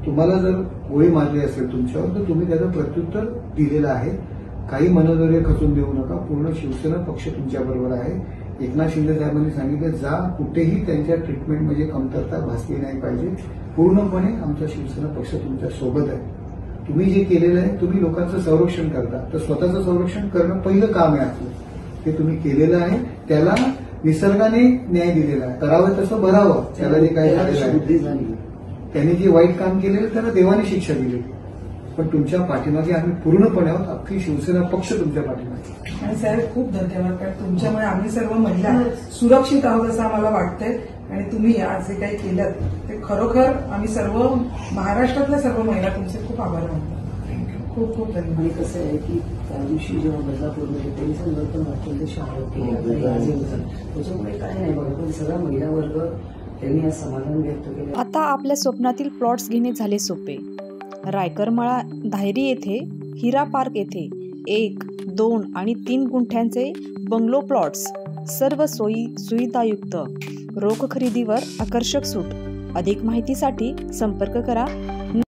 तुम्हाला जर गोळी मारली असेल तुमच्यावर तर तुम्ही त्याचं प्रत्युत्तर दिलेलं आहे. काही मनोधैर्य खचून देऊ नका. पूर्ण शिवसेना पक्ष तुमच्याबरोबर आहे. एकनाथ शिंदे साहेबांनी सांगितलं जा कुठेही त्यांच्या ट्रीटमेंटमध्ये कमतरता भासली नाही पाहिजे. पूर्णपणे आमचा शिवसेना पक्ष तुमच्या सोबत आहे. तुम्ही जे केलेलं आहे तुम्ही लोकांचं संरक्षण करता तर स्वतःचं संरक्षण करणं पहिलं काम आहे आपलं. ते तुम्ही केलेलं आहे. त्याला निसर्गाने न्याय दिलेला आहे. करावं तसं भरावं. त्याला जे काही झालेलं आहे त्यांनी जे वाईट काम केलेलं त्याला देवाने शिक्षा दिली. पण तुमच्या पाठीमागे आम्ही पूर्णपणे आहोत. अख्खी शिवसेना पक्ष तुमच्या पाठीमागे. आणि साहेब खूप धन्यवाद. कारण तुमच्यामुळे आम्ही सर्व महिला सुरक्षित आहोत असं आम्हाला वाटतंय. आणि तुम्ही आज जे काही केलं ते खरोखर आम्ही सर्व महाराष्ट्रातल्या सर्व महिला तुमचे खूप आभार मानतो. खूप खूप धन्यवाद. आणि कसं आहे की त्या दिवशी जेव्हा बदलापूर त्यांनी समजा पण अत्यंत शांत त्याच्यामुळे काय नाही बघा पण सगळा महिला वर्ग त्यांनी आज समाधान व्यक्त केलं. आता आपल्या स्वप्नातील प्लॉट्स घेणे झाले सोपे. रायकरमाळा धायरी येथे हिरा पार्क येथे 1, 2 आणि 3 गुंठ्यांचे बंगलो प्लॉट्स सर्व सोयी सुविधायुक्त. रोख खरेदीवर आकर्षक सूट. अधिक माहितीसाठी संपर्क करा